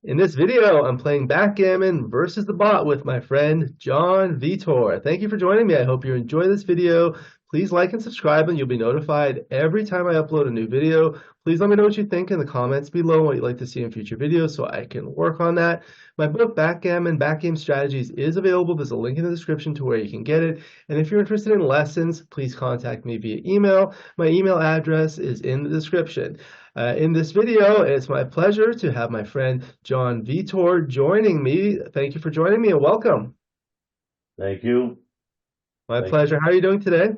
In this video, I'm playing Backgammon versus the Bot with my friend Jon Vietor. Thank you for joining me. I hope you enjoy this video. Please like and subscribe, and you'll be notified every time I upload a new video. Please let me know what you think in the comments below, what you'd like to see in future videos so I can work on that. My book, Backgame Strategies, is available. There's a link in the description to where you can get it. And if you're interested in lessons, please contact me via email. My email address is in the description. In this video, it's my pleasure to have my friend Jon Vietor joining me. Thank you for joining me and welcome. Thank you. My Thank you. pleasure. How are you doing today?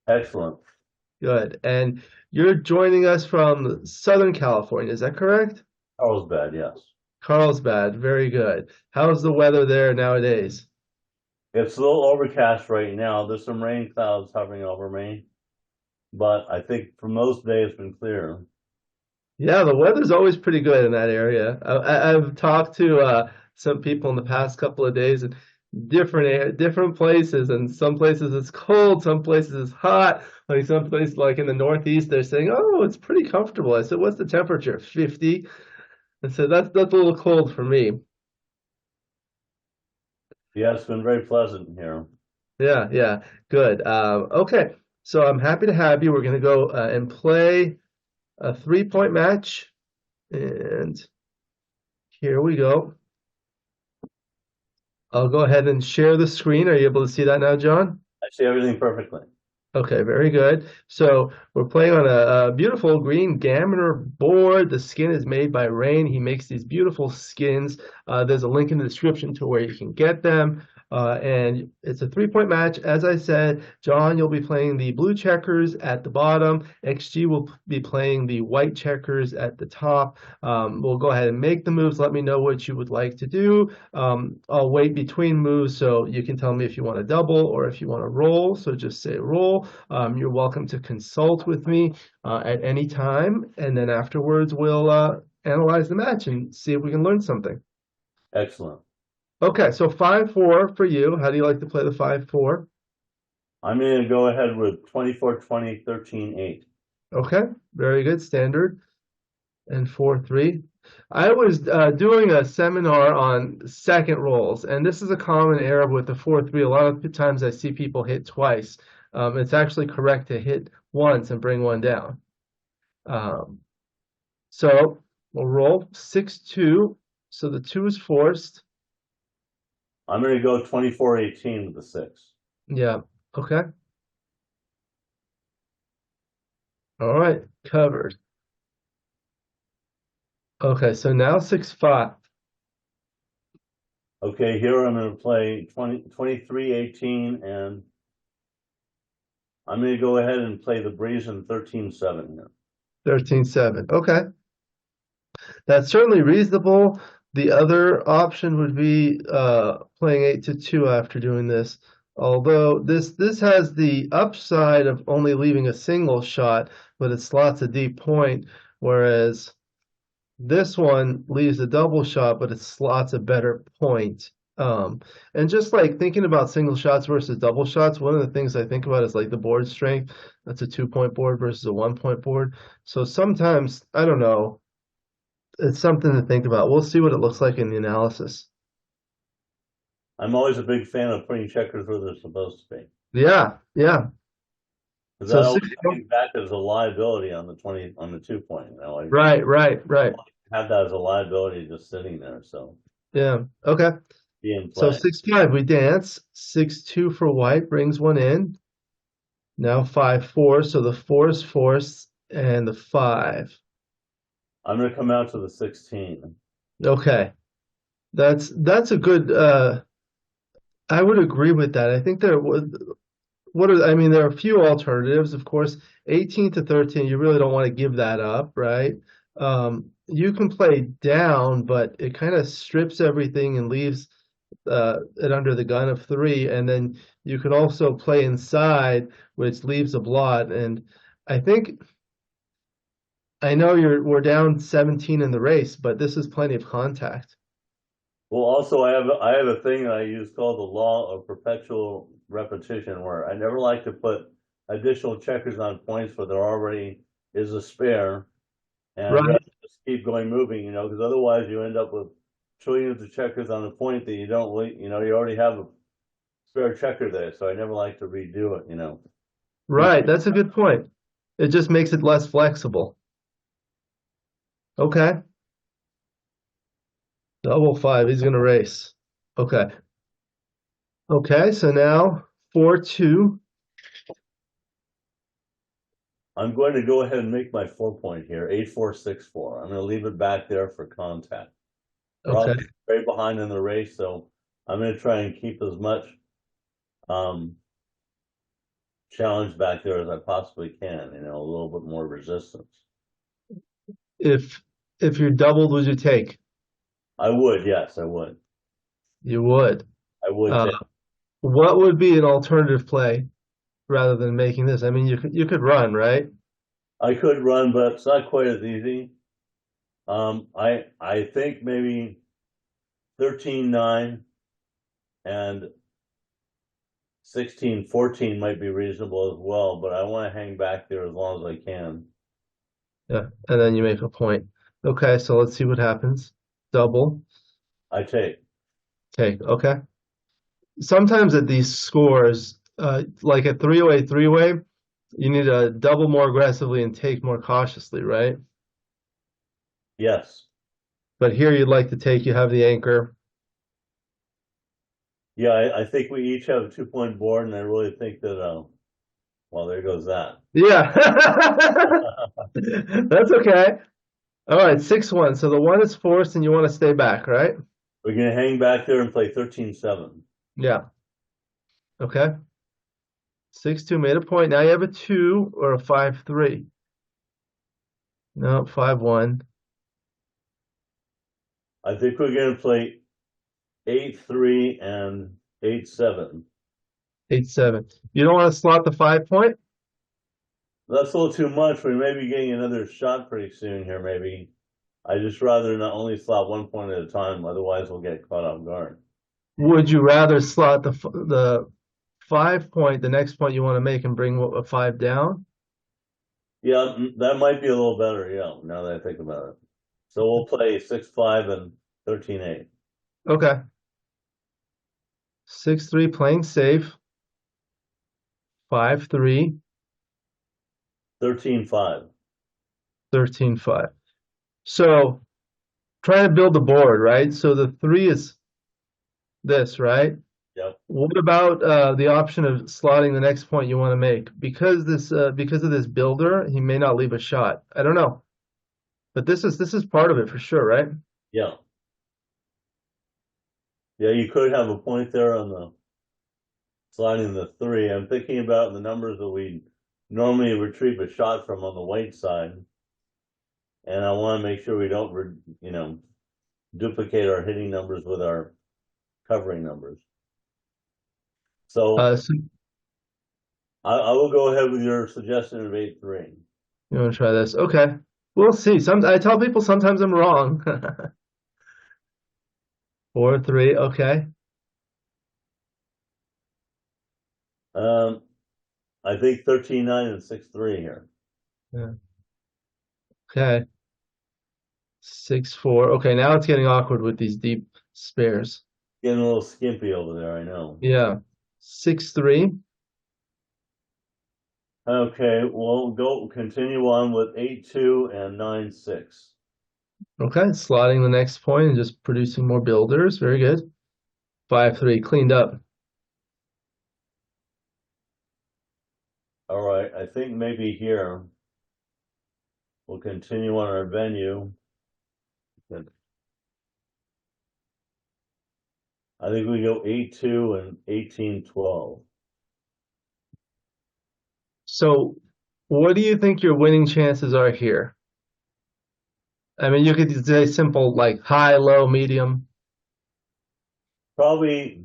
Excellent. Good. And you're joining us from Southern California, is that correct? Carlsbad, yes. Carlsbad. Very good. How's the weather there nowadays? It's a little overcast right now. There's some rain clouds hovering over me, but I think for most days it's been clear. Yeah, the weather's always pretty good in that area. I've talked to some people in the past couple of days and different places, and some places it's cold, some places it's hot. Like some places, like in the Northeast, they're saying, "Oh, it's pretty comfortable." I said, "What's the temperature? 50?" I said, "That's a little cold for me." Yeah, it's been very pleasant here. Yeah, yeah, good. Okay, so I'm happy to have you. We're gonna go and play a 3-point match, and here we go. I'll go ahead and share the screen. Are you able to see that now, Jon? I see everything perfectly. Okay, very good. So we're playing on a beautiful green Gammoner board. The skin is made by Rain. He makes these beautiful skins. There's a link in the description to where you can get them. And it's a 3-point match. As I said, Jon, you'll be playing the blue checkers at the bottom. XG will be playing the white checkers at the top. We'll go ahead and make the moves. Let me know what you would like to do. I'll wait between moves so you can tell me if you want to double or if you want to roll. So just say roll. You're welcome to consult with me at any time, and then afterwards we'll analyze the match and see if we can learn something. Excellent. Okay, so 5-4 for you. How do you like to play the 5-4? I'm going to go ahead with 24-20, 13-8. Okay, very good, standard. And 4-3. I was doing a seminar on second rolls, and this is a common error with the 4-3. A lot of times I see people hit twice. It's actually correct to hit once and bring one down. Um, so we'll roll 6-2. So the 2 is forced. I'm going to go 24-18 with the 6. Yeah. Okay. All right. Covered. Okay. So now 6-5. Okay, here I'm going to play 23-18, and I'm going to go ahead and play the Brazen 13-7 here. 13-7. Okay. That's certainly reasonable. The other option would be playing 8-2 after doing this. Although this has the upside of only leaving a single shot, but it slots a deep point, whereas this one leaves a double shot, but it slots a better point. And just like thinking about single shots versus double shots, one of the things I think about is like the board strength. That's a 2-point board versus a 1-point board. So sometimes, I don't know, it's something to think about. We'll see what it looks like in the analysis. I'm always a big fan of putting checkers where they're supposed to be. Yeah, yeah. Because So that always six, comes back as a liability on the 20 on the 2 point. Like right, right, right. have that as a liability just sitting there. So Yeah. Okay. be in So play. 6-5, we dance. 6-2 for white brings one in. Now 5-4, so the 4 is forced and the 5. I'm gonna come out to the 16. Okay. That's a good I would agree with that. I think there would I mean there are a few alternatives, of course. 18 to 13, you really don't want to give that up, right? You can play down, but it kind of strips everything and leaves it under the gun of 3, and then you can also play inside, which leaves a blot. And I think I know we're down 17 in the race, but this is plenty of contact. Well, also I have a thing that I use called the law of perpetual repetition, where I never like to put additional checkers on points where there already is a spare, and I'd Right. rather just keep going moving, because otherwise you end up with trillions of checkers on a point that you don't, you already have a spare checker there. So I never like to redo it. Right, that's a good point. It just makes it less flexible. Okay. Double five. He's gonna race. Okay. Okay, so now 4-2. I'm going to go ahead and make my 4 point here, 8-4-6-4. I'm going to leave it back there for contact. We're Okay. all very behind in the race, so I'm going to try and keep as much challenge back there as I possibly can, a little bit more resistance. If you're doubled, would you take? I would, yes, I would. You would. I would Uh, take. what would be an alternative play rather than making this? I mean, you could run, right? I could run, but it's not quite as easy. I think maybe 13-9 and 16-14 might be reasonable as well, but I want to hang back there as long as I can. Yeah, and then you make a point. Okay, so let's see what happens. Double, I take. take. Okay. Sometimes at these scores, like a three-way, you need to double more aggressively and take more cautiously, right? Yes. But here you'd like to take, you have the anchor. Yeah, I think we each have a 2 point board, and I really think that, well, there goes that. Yeah. That's okay. All right, 6-1. So the one is forced and you want to stay back, right? We're going to hang back there and play 13-7. Yeah. Okay. 6-2 made a point. Now you have a 2 or a 5-3. No, 5-1. I think we're going to play 8-3 and 8-7. 8-7. You don't want to slot the 5 point? That's a little too much. We may be getting another shot pretty soon here, maybe. I just rather not only slot 1 point at a time, otherwise we'll get caught off guard. Would you rather slot the 5 point, the next point you want to make, and bring a 5 down? Yeah, that might be a little better, yeah, now that I think about it. So we'll play 6-5 and 13-8. Okay. 6-3 playing safe. 5-3. 13-5. 13-5. So trying to build the board, right? So the 3 is this, right? Yep. What about the option of slotting the next point you want to make? Because of this builder, he may not leave a shot. I don't know. But this is part of it for sure, right? Yeah. Yeah, you could have a point there on the sliding the 3. I'm thinking about the numbers that we normally retrieve a shot from on the white side. And I want to make sure we don't, duplicate our hitting numbers with our covering numbers. So So I will go ahead with your suggestion of 8-3. you want to try this? Okay. We'll see. I tell people sometimes I'm wrong. 4-3, okay. I think 13-9 and 6-3 here. Yeah. Okay. 6-4. Okay, now it's getting awkward with these deep spares. Getting a little skimpy over there, I know. Yeah. 6-3. Okay, we'll continue on with 8-2 and 9-6. Okay, slotting the next point and just producing more builders. Very good. 5-3, cleaned up. All right, I think maybe here we'll continue on our venue. I think we go 8-2 and 18-12. So, what do you think your winning chances are here? I mean, you could say simple like high, low, medium. Probably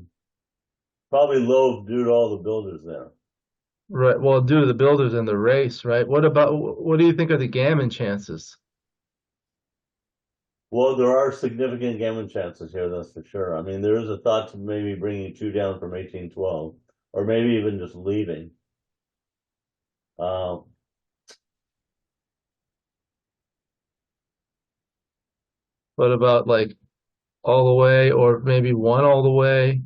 low due to all the builders there. Right. Well, due to the builders in the race, right? What do you think are the gammon chances? Well, there are significant gammon chances here, that's for sure. I mean, there is a thought to maybe bringing 2 down from 18-12, or maybe even just leaving. What about like all the way or maybe one all the way?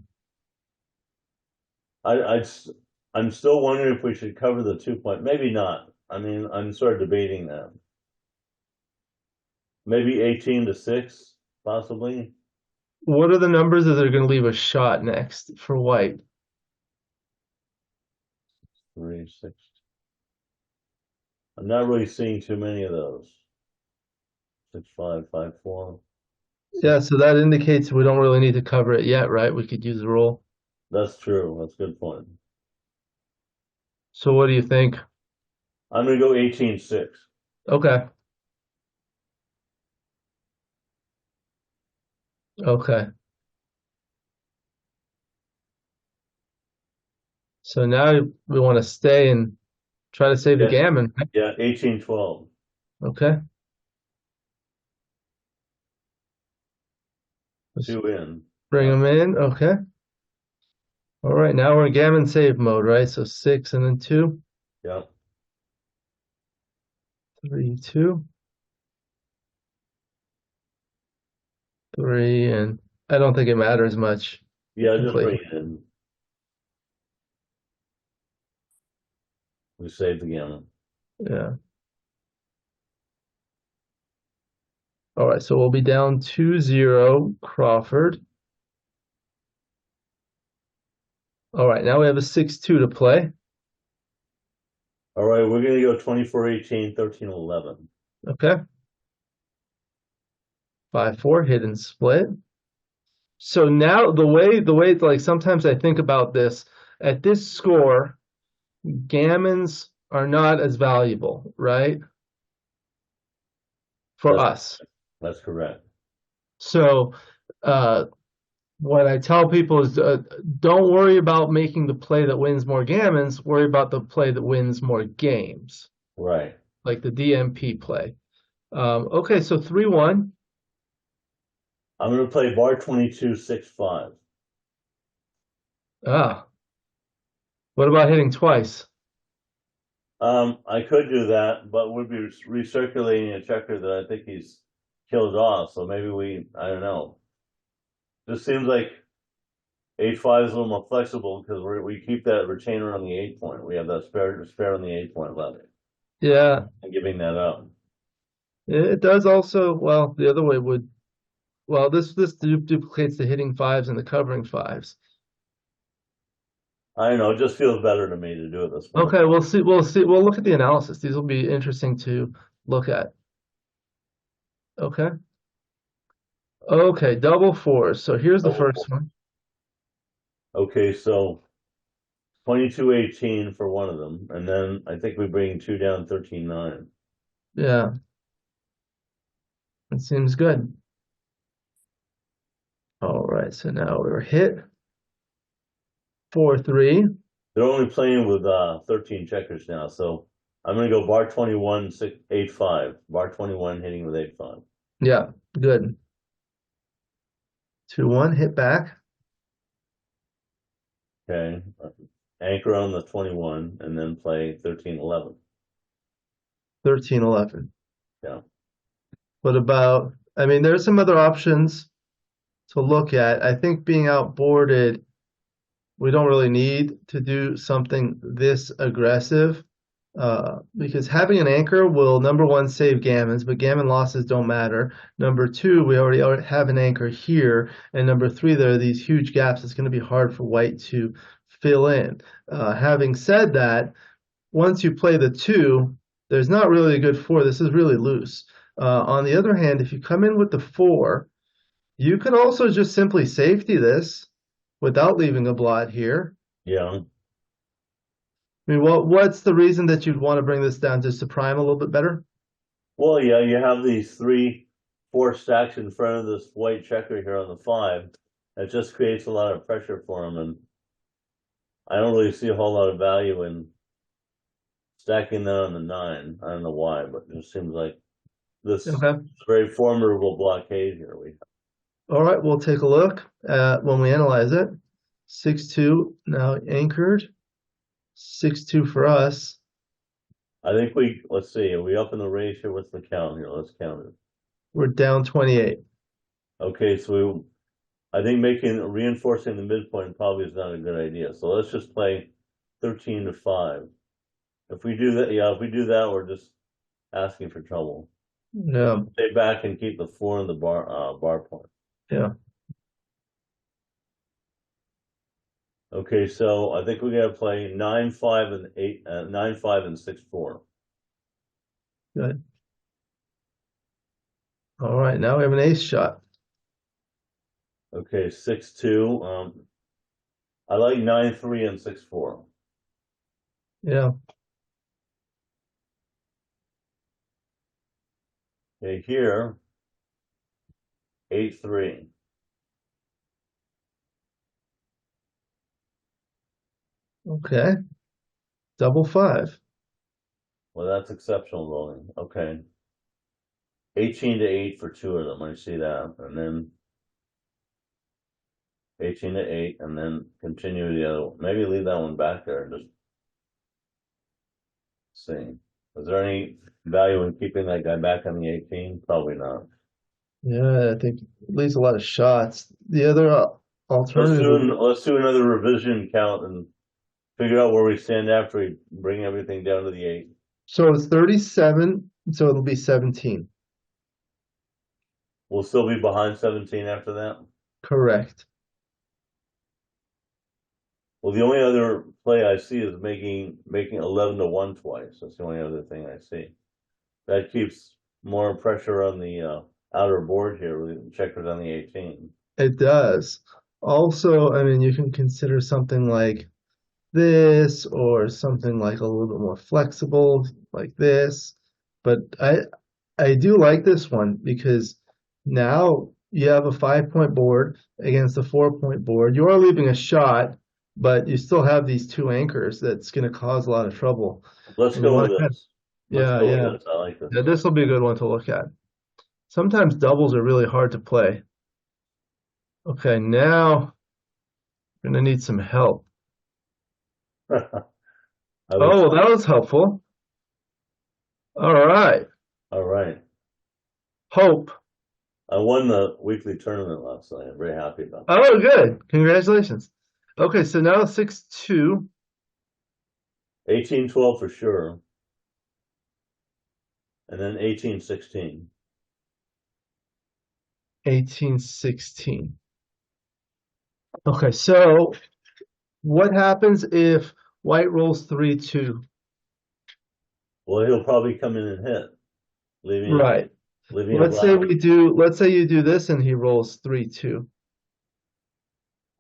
I, I'd, s- I'm still wondering if we should cover the 2 point. Maybe not. I mean, I'm sort of debating that. Maybe 18 to 6, possibly. What are the numbers that are going to leave a shot next for white? 3, 6. I'm not really seeing too many of those. 6, 5, 5, 4. Yeah, so that indicates we don't really need to cover it yet, right? We could use the roll. That's true. That's a good point. So what do you think? I'm going to go 18, 6. Okay. Okay. So now we want to stay and try to save the Yeah, gammon, right? yeah, 18, 12. Okay. Let's 2 in. bring Yeah, them in. Okay. All right. Now we're in gammon save mode, right? So 6 and then 2, yeah. 3, 2, 3, and I don't think it matters much. You Yeah, can just play. bring it in. We saved the gammon. Yeah. All right. So we'll be down 2-0 Crawford. All right. Now we have a 6-2 to play. All right, we're going to go 24, 18, 13, 11. Okay. 5-4 hidden split. So now the way like sometimes I think about this at this score, gammons are not as valuable, right? For That's us. that's correct. So uh what I tell people is don't worry about making the play that wins more gammons, worry about the play that wins more games, Right. like the DMP play. Okay, so 3-1. I'm going to play bar 22, 6, 5. Ah, what about hitting twice? I could do that, but we'd be recirculating a checker that I think he's killed off. So maybe I don't know. Just seems like 8, 5 is a little more flexible because we keep that retainer on the 8 point. We have that spare on the 8 point left. Yeah, I'm giving that up. it does also, well, the other way would, well, this duplicates the hitting fives and the covering fives. I don't know. It just feels better to me to do it this way. Okay, we'll see. We'll see. We'll look at the analysis. These will be interesting to look at. Okay. Okay, double fours. So here's the Double first four. one. Okay, so 22, 18 for one of them, and then I think we bring two down 13, 9. Yeah, it seems good. All right, so now we're hit 4-3. They're only playing with 13 checkers now, so I'm gonna go bar 21, 6, 8, 5. Bar 21 hitting with 8, 5. Yeah, good. 2-1, hit back. Okay. Anchor on the 21 and then play 13, 11. 13-11. Yeah. What about, I mean, there's some other options to look at. I think being outboarded, we don't really need to do something this aggressive. Because having an anchor will, number one, save gammons, but gammon losses don't matter. Number two, we already have an anchor here. And number three, there are these huge gaps. It's going to be hard for white to fill in. Having said that, once you play the two, there's not really a good four. This is really loose. On the other hand, if you come in with the four, you could also just simply safety this without leaving a blot here. Yeah. I mean, what's the reason that you'd want to bring this down just to prime a little bit better? Well, yeah, you have these 3, 4 stacks in front of this white checker here on the 5. It just creates a lot of pressure for him, and I don't really see a whole lot of value in stacking that on the 9. I don't know why, but it just seems like this Okay. very formidable blockade here. All right, we'll take a look at when we analyze it. 6-2 now anchored. 6-2 for us. I think let's see, are we up in the race here? What's the count here? Let's count it. We're down 28. Okay, so I think reinforcing the midpoint probably is not a good idea. So let's just play 13 to 5. If we do that, yeah, if we do that, we're just asking for trouble. Yeah, Stay back and keep the 4 in the bar point. yeah, Okay, so I think we gotta play 9, 5, and 8, 9, 5, and 6, 4. good. All right, now we have an ace shot. Okay, 6, 2. I like 9, 3, and 6, 4. Yeah, Okay, here, 8, 3. okay. Double five. Well, that's exceptional rolling. Okay. 18 to 8 for 2 of them. I see that. And then 18 to 8, and then continue the other one. Maybe leave that one back there and just see. Is there any value in keeping that guy back on the 18? Probably not. Yeah, I think it leaves a lot of shots. The other alternative would be, Let's do another revision count and figure out where we stand after we bring everything down to the 8. so it's 37, so it'll be 17. We'll still be behind 17 after that. Correct. Well, the only other play I see is making 11 to 1 twice. That's the only other thing I see. That keeps more pressure on the outer board here with the checkers on the 18. It does. Also, I mean, you can consider something like this or something like a little bit more flexible like this. But I do like this one because now you have a 5 point board against a 4 point board. You are leaving a shot, but you still have these two anchors that's going to cause a lot of trouble. Let's And you go want with to this. Let's yeah, go yeah. with this. I like this. Yeah, this will be a good one to look at. Sometimes doubles are really hard to play. Okay, now we're going to need some help. I was Oh, that was helpful. All right. all right. Hope. I won the weekly tournament last night. I'm very happy about that. Oh, good. Congratulations. Okay, so now 6-2. 18-12 for sure. And then 18-16. 18-16. Okay, so what happens if white rolls 3-2? Well, he'll probably come in and hit, Right. leaving a Let's say black. let's say you do this and he rolls 3-2.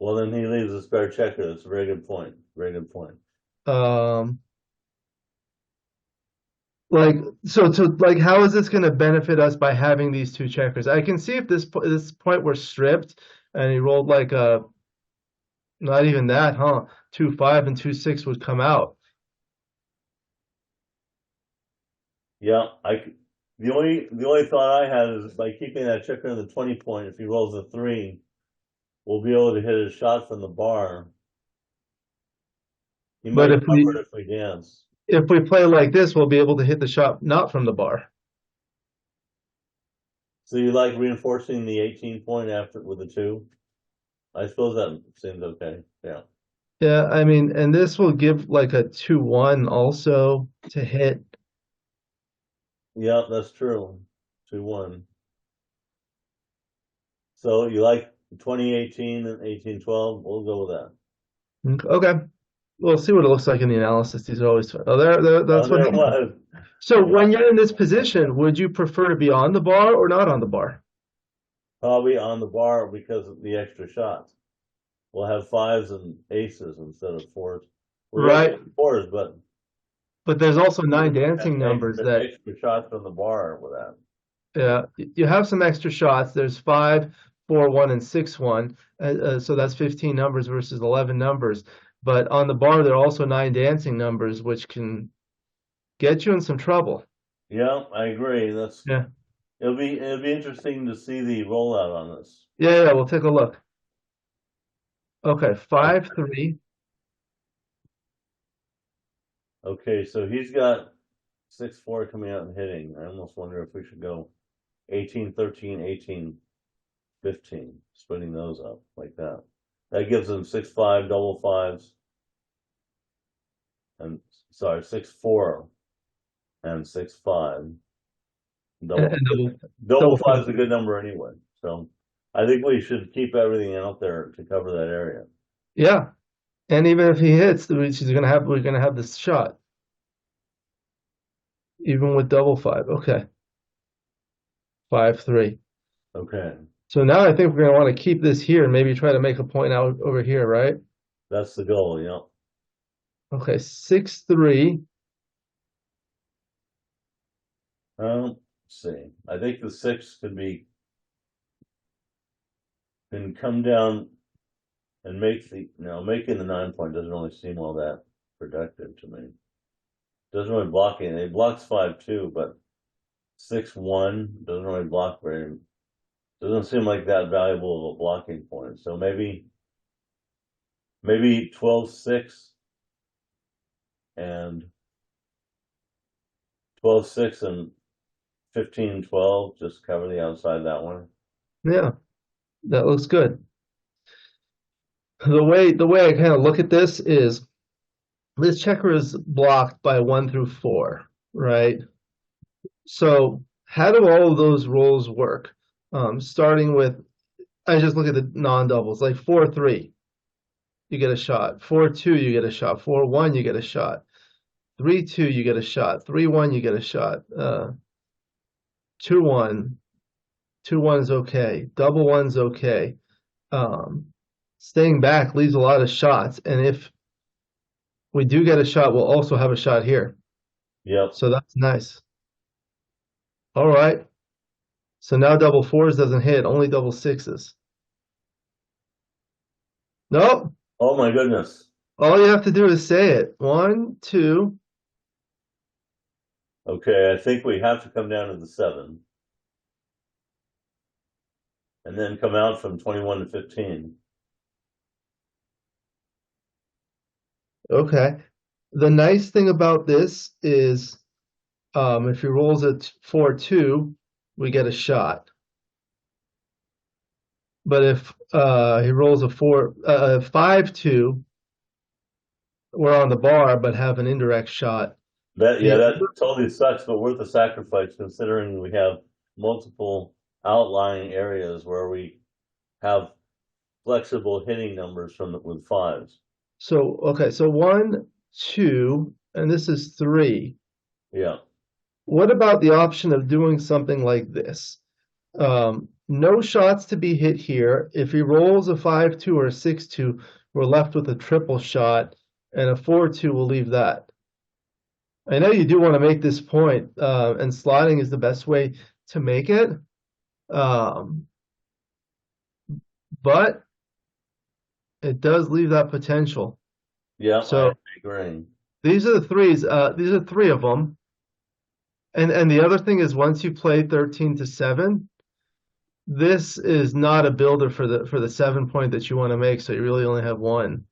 Well, then he leaves a spare checker. That's a very good point. Very good point. Um, like so to like how is this going to benefit us by having these two checkers? I can see if this point were stripped and he rolled like a not even that, huh? 2-5 and 2-6 would come out. Yeah, the only thought I had is by keeping that checker in the 20 point, if he rolls a 3, we'll be able to hit a shot from the bar. He But might cover it if we dance. if we play like this, we'll be able to hit the shot not from the bar. So you like reinforcing the 18 point after with the 2? I suppose that seems okay. Yeah. Yeah, I mean, and this will give like a 2-1 also to hit. Yeah, that's true. 2-1. So you like 2018 and 18-12? We'll go with that. Okay. We'll see what it looks like in the analysis. These are always fun. Oh, that's Oh, what there it happened. was. So when you're in this position, would you prefer to be on the bar or not on the bar? Probably on the bar because of the extra shots. We'll have 5s and aces instead of 4s. We're Right. going 4s, but But there's also 9 dancing numbers that, extra shots from the bar with that. yeah, you have some extra shots. There's 5, 4, 1, and 6, 1. So that's 15 numbers versus 11 numbers. But on the bar, there are also 9 dancing numbers, which can get you in some trouble. Yeah, I agree. Yeah. It'll be interesting to see the rollout on this. Yeah, we'll take a look. Okay, 5-3. Okay, so he's got 6-4 coming out and hitting. I almost wonder if we should go 18-13, 18-15. 15, splitting those up like that. That gives them 6-5 double fives, and sorry, 6-4 and 6-5 double. And Double double five is five. a good number anyway, so I think we should keep everything out there to cover that area. Yeah. And even if he hits, we're gonna have this shot. Even with double five. Okay. 5-3. Okay, So now I think we're gonna want to keep this here and maybe try to make a point out over here, right? that's the goal. Yeah. Okay, 6-3. Let's see. I think the 6 can come down and make making the 9 point doesn't really seem all that productive to me. Doesn't really block anything. It blocks 5-2, but 6-1 doesn't really block very. Doesn't seem like that valuable of a blocking point. So maybe 12-6 and 12-6 and 15-12. Just cover the outside that one. Yeah, that looks good. The way I kind of look at this is this checker is blocked by 1 through 4, right? So how do all of those rolls work? Starting with, I just look at the non-doubles, like 4-3, you get a shot. 4-2, you get a shot. 4-1, you get a shot. 3-2, you get a shot. 3-1, you get a shot. 2-1, 2-1 is okay. Double one's okay. Staying back leaves a lot of shots, and if we do get a shot, we'll also have a shot here. Yep. So that's nice. All right. So now double fours doesn't hit, only double sixes. Nope. Oh my goodness. All you have to do is say it. 1, 2. Okay, I think we have to come down to the 7 and then come out from 21 to 15. Okay. The nice thing about this is if he rolls a 4-2, we get a shot. But if he rolls a 5-2, we're on the bar but have an indirect shot. That totally sucks, but worth the sacrifice considering we have multiple outlying areas where we have flexible hitting numbers with fives. So okay, so 1, 2, and this is 3. Yeah. What about the option of doing something like this? No shots to be hit here. If he rolls a 5-2 or a 6-2, we're left with a triple shot, and a 4-2 will leave that. I know you do want to make this point, and sliding is the best way to make it. But it does leave that potential. Yeah, So I agree. these are the threes. These are 3 of them. And the other thing is once you play 13 to 7, this is not a builder for the 7 point that you want to make, so you really only have 1.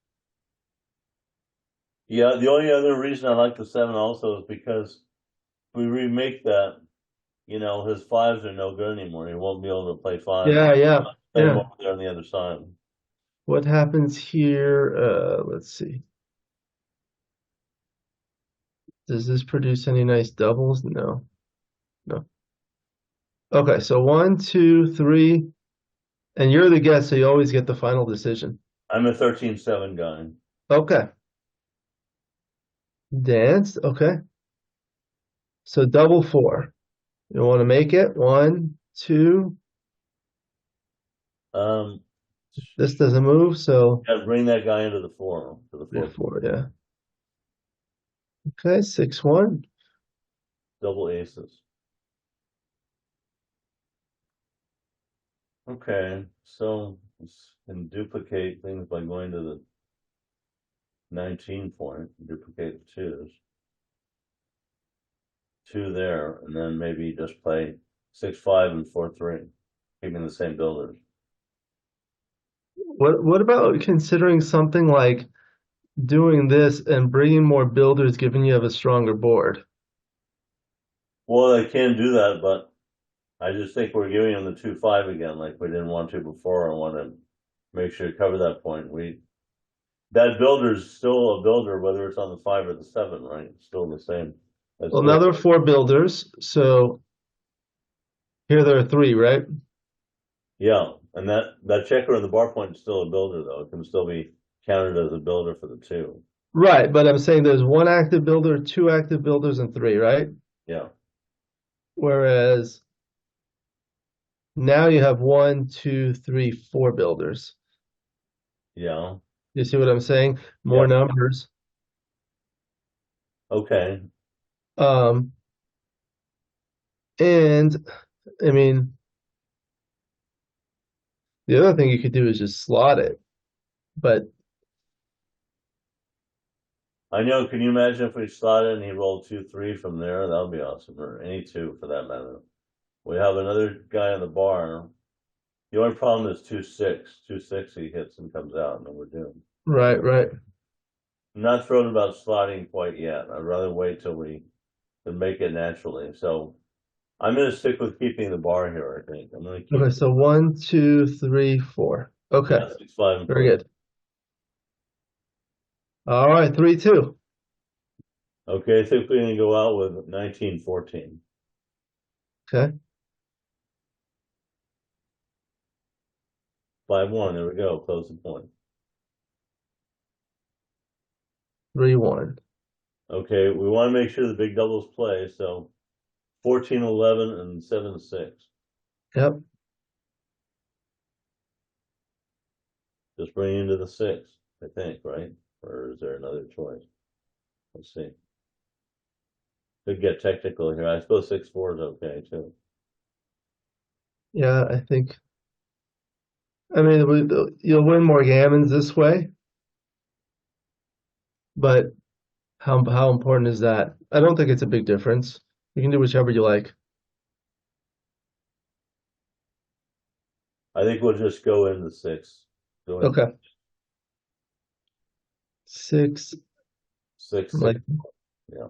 Yeah, the only other reason I like the 7 also is because we remake that, his fives are no good anymore. He won't be able to play fives. Yeah. Play them over there on the other side. What happens here? Let's see. Does this produce any nice doubles? No. Okay, so 1, 2, 3, and you're the guest, so you always get the final decision. I'm a 13-7 guy. Okay. Danced. Okay. So double 4. You want to make it? 1, 2. This doesn't move, so Yeah, bring that guy into the 4 to the 4. 4. Yeah. Okay, 6-1. Double aces. Okay, so we can duplicate things by going to the 19 point, duplicate the 2s. 2 there, and then maybe just play 6-5 and 4-3, keeping the same builders. What about considering something like doing this and bringing more builders, given you have a stronger board? Well, I can do that, but I just think we're giving him the 2-5 again, like we didn't want to before. I want to make sure to cover that point. That builder's still a builder, whether it's on the 5 or the 7, right? It's still the same. That's Well, now there are four builders, so here there are three, right? yeah, and that checker in the bar point is still a builder, though. It can still be counted as a builder for the 2. Right, but I'm saying there's one active builder, two active builders, and three, right? Yeah, Whereas now you have one, two, three, four builders. yeah, You see what I'm saying? More yeah. numbers. Okay. Um, and I mean, the other thing you could do is just slot it, but I know. Can you imagine if we slotted and he rolled 2-3 from there? That would be awesome, or any 2 for that matter. We have another guy in the bar. The only problem is 2-6. 2-6, he hits and comes out, and then we're doomed. right, right. I'm not thrilled about slotting quite yet. I'd rather wait till we can make it naturally. So I'm going to stick with keeping the bar here, I think. I'm going to keep Okay, so one, two, three, four. Okay, 6, 5, and very 3. good. All right, 3-2. Okay, I think we're going to go out with 19-14. Okay, 5-1, there we go. Close the point. 3-1. Okay, we want to make sure the big doubles play. So 14-11 and 7-6. Yep. Just bring into the 6, I think, right? Or is there another choice? Let's see. Could get technical here. I suppose 6-4 is okay too. Yeah, I think. I mean, you'll win more gammons this way, but how important is that? I don't think it's a big difference. You can do whichever you like. I think we'll just go into 6. Go in Okay. 6, 6, 6. like, Yeah.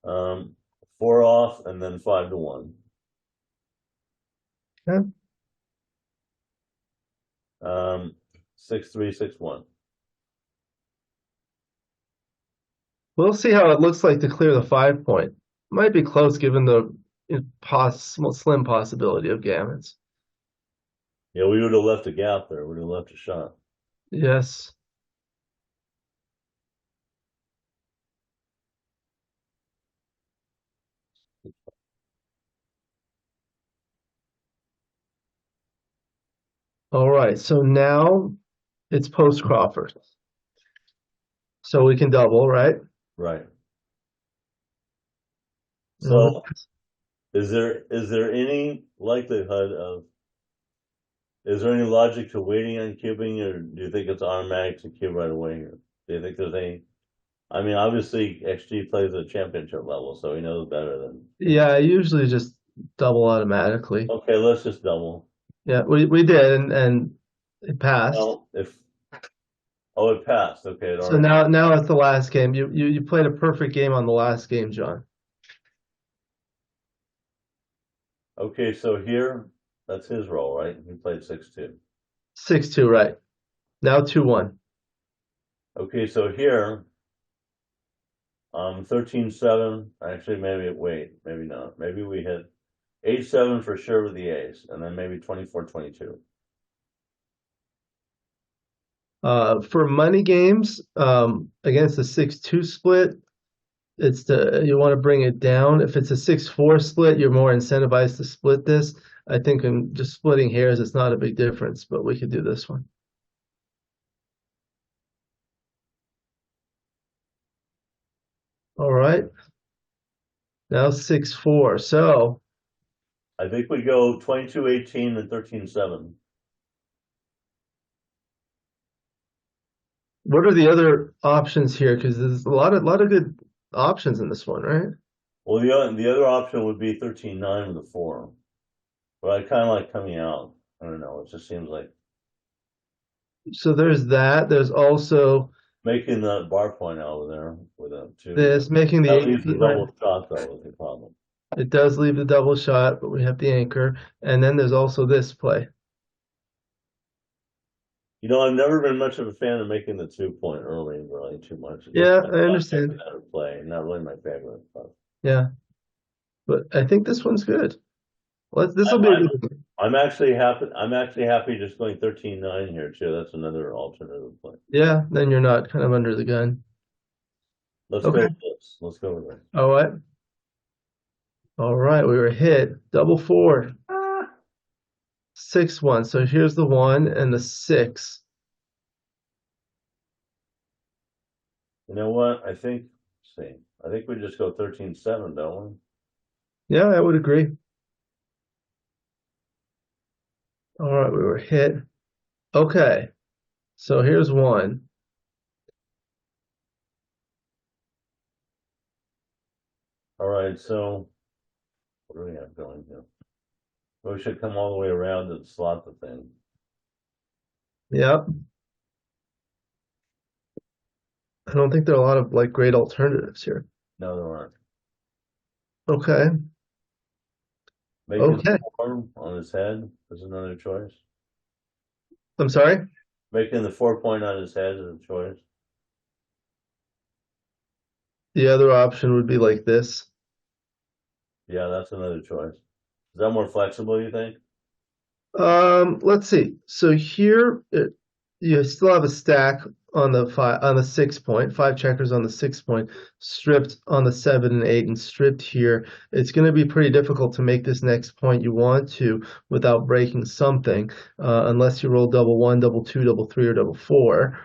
4 off and then 5-1. yeah. 6-3, 6-1. We'll see how it looks like to clear the 5 point. Might be close given the slim possibility of gammons. Yeah, we would have left a gap there. We would have left a shot. Yes. All right. So now it's post Crawford. So we can double, right? Right. Uh, So is there any likelihood of is there any logic to waiting on cubing, or do you think it's automatic to cube right away here? Do you think there's any? I mean, obviously XG plays at championship level, so he knows better than. Yeah, I usually just double automatically. Okay, let's just double. Yeah, we did, and it passed. Well, if it passed, okay, it So already. now it's the last game. You played a perfect game on the last game, John. Okay, so here that's his role, right? He played 6-2. 6-2, right? Now 2-1. Okay, so here 13-7. Actually, maybe not. Maybe we hit 8-7 for sure with the ace, and then maybe 24-22. For money games, against the 6-2 split, you want to bring it down. If it's a 6-4 split, you're more incentivized to split this. I think in just splitting hairs, it's not a big difference, but we could do this one. All right. Now 6-4. So I think we go 22-18 and 13-7. what are the other options here? Because there's a lot of good options in this one, right? Well, the other option would be 13-9 with a 4. But I kind of like coming out. I don't know. It just seems like So there's that. There's also making the bar point over there with a two. This making the That eight leaves the feet right. double shot though, is the problem. It does leave the double shot, but we have the anchor. And then there's also this play. You know, I've never been much of a fan of making the 2 point early, really too much. This Yeah, might I be a understand. better play, not really my favorite. But Yeah, but I think this one's good. This will be a I'm good one. I'm actually happy. I'm actually happy just going 13-9 here too. That's another alternative play. Yeah, then you're not kind of under the gun. Let's go Okay. with this. Let's go with this. All right. All right. We were hit. Double four. 6-1. So here's the one and the six. You know what? See, I think we just go 13-7, don't we? Yeah, I would agree. All right. We were hit. Okay. So here's one. All right. So what do we have going here? We should come all the way around and slot the thing. Yep. I don't think there are a lot of like great alternatives here. No, there aren't. Okay. Making Okay. the four on his head is another choice. I'm sorry. Making the 4 point on his head is a choice. The other option would be like this. Yeah, that's another choice. Is that more flexible, you think? Let's see. So here you still have a stack on the 6 point, 5 checkers on the 6 point, stripped on the 7 and 8, and stripped here. It's going to be pretty difficult to make this next point you want to without breaking something, unless you roll double one, double two, double three, or double four.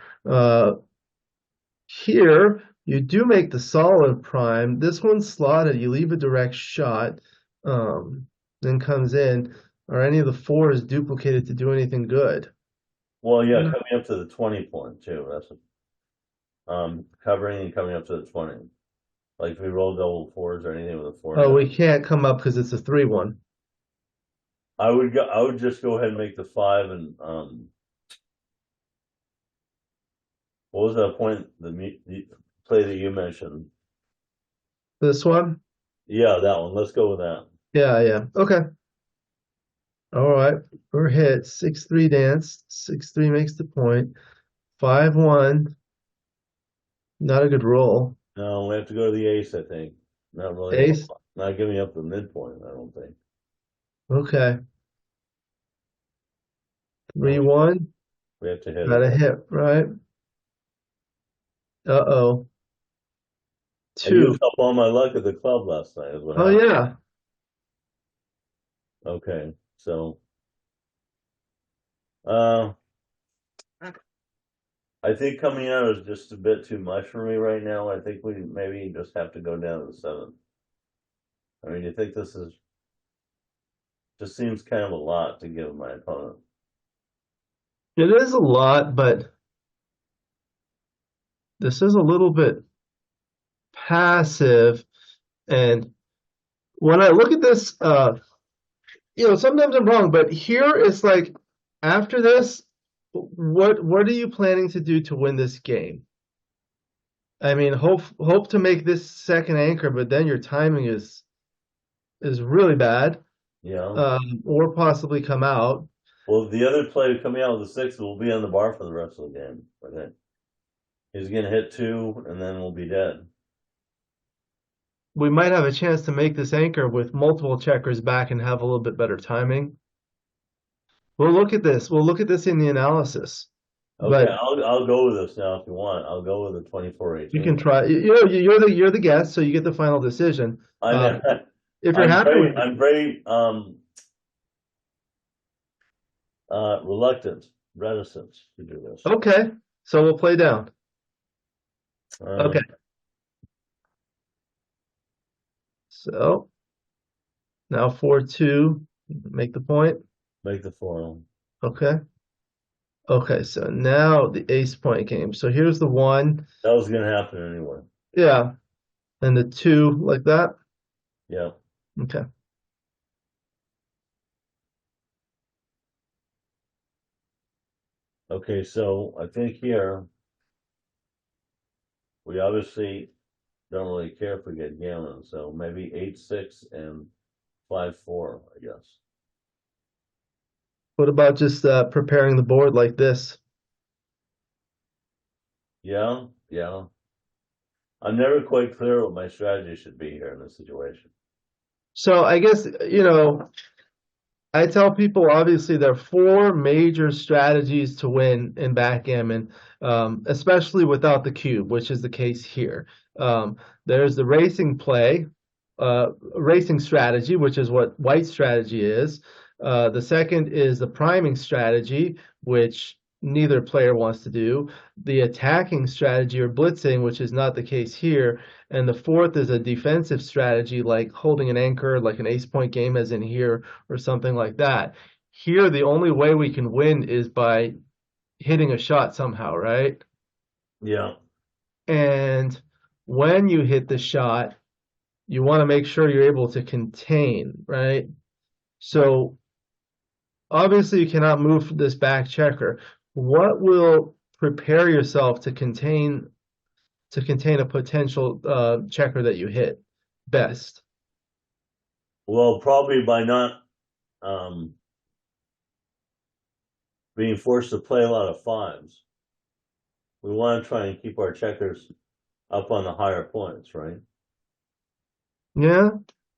Here you do make the solid prime. This one's slotted. You leave a direct shot, then comes in. Are any of the fours duplicated to do anything good? Well, yeah, No. coming up to the 20 point too. That's covering and coming up to the 20. Like if we roll double fours or anything with a four Oh, now. we can't come up because it's a 3-1. I would just go ahead and make the five and what was that point the play that you mentioned? This one? Yeah, that one. Let's go with that. Yeah, yeah. Okay. All right. We're hit. 6-3 dance. 6-3 makes the point. 5-1. Not a good roll. No, we have to go to the ace, I think. Not really Ace. not giving up the midpoint, I don't think. Okay. No, 3-1. we have to hit Got it. a hit, right? Uh-oh. I Two. used up all my luck at the club last night, is what Oh, happened. yeah. Okay, so uh I think coming out is just a bit too much for me right now. I think we maybe just have to go down to the seventh. I mean, you think this is just seems kind of a lot to give my opponent. It is a lot, but this is a little bit passive. And when I look at this, sometimes I'm wrong, but here it's like after this, what are you planning to do to win this game? I mean, hope to make this second anchor, but then your timing is really bad, Yeah. or possibly come out. Well, the other player coming out with the sixth will be on the bar for the rest of the game. I think he's gonna hit two, and then we'll be dead. We might have a chance to make this anchor with multiple checkers back and have a little bit better timing. We'll look at this. We'll look at this in the analysis. Okay, But I'll go with this now if you want. I'll go with the you 24-18. can try. You're the guest, so you get the final decision. I know. If you're happy with I'm very reticent to do this. okay, so we'll play down. Um, Okay, so now 4-2, make the point. make the four. Okay. Okay, so now the ace point game. So here's the one. That was gonna happen anyway. Yeah, and the two like that. Yeah. Okay. Okay, so I think here We obviously don't really care if we get gammon, so maybe 8-6 and 5-4, I guess. What about just preparing the board like this? Yeah, yeah. I'm never quite clear what my strategy should be here in this situation. So I guess, I tell people obviously there are four major strategies to win in backgammon, especially without the cube, which is the case here. There's the racing play, racing strategy, which is what white strategy is. The second is the priming strategy, which neither player wants to do. The attacking strategy or blitzing, which is not the case here. And the fourth is a defensive strategy, like holding an anchor, like an ace point game, as in here, or something like that. Here, the only way we can win is by hitting a shot somehow, right? Yeah. And when you hit the shot, you want to make sure you're able to contain, right? So obviously you cannot move this back checker. What will prepare yourself to contain a potential checker that you hit best? Well, probably by not um, being forced to play a lot of fives. We want to try and keep our checkers up on the higher points, right? Yeah,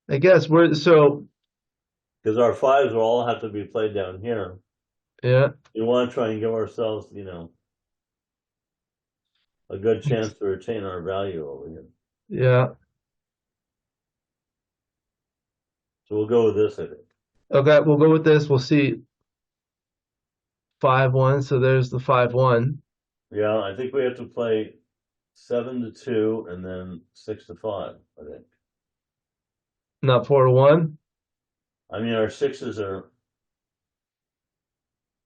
I guess we're so Because our fives will all have to be played down here. yeah, We want to try and give ourselves, a good chance to retain our value over here. yeah. So we'll go with this, I think. Okay, we'll go with this. We'll see 5-1. So there's the 5-1. Yeah, I think we have to play 7-2 and then 6-5, I think. Not 4-1. I mean, our sixes are.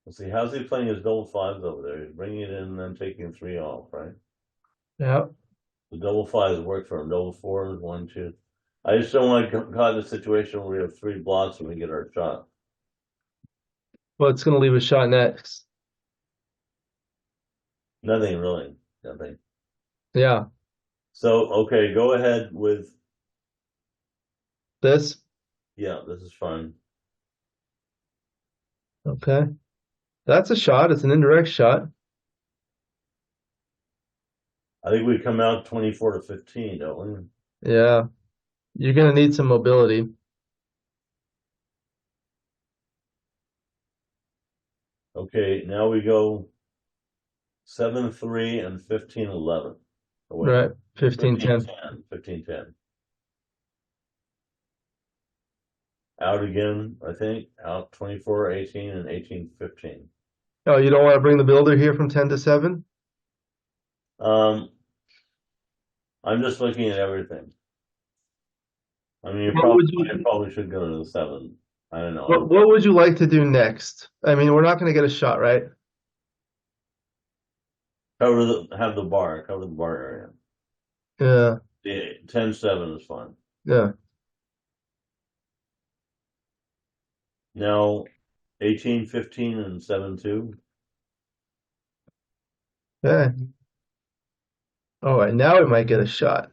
Let's see, how's he playing his double fives over there? He's bringing it in and then taking three off, right? Yeah. The double fives work for him. Double fours, 1-2. I just don't want to get caught in a situation where we have three blocks and we get our shot. Well, it's gonna leave a shot next. Nothing really. Nothing. Yeah. So, okay, go ahead with, This. yeah, this is fine. Okay. That's a shot. It's an indirect shot. I think we come out 24-15, don't we? Yeah. You're gonna need some mobility. Okay, now we go 7-3 and 15-11. Oh, wait, Right. 15-10. 15-10. 15-10. Out again, I think. Out 24-18 and 18-15. Oh, you don't want to bring the builder here from 10 to 7? Um, I'm just looking at everything. I mean, What would you you probably should go to the 7. I don't know. what would you like to do next? I mean, we're not gonna get a shot, right? Have the bar, cover the bar area. Yeah. The 10-7 is fine. Yeah. Now 18-15 and 7-2. Yeah. All right, now we might get a shot.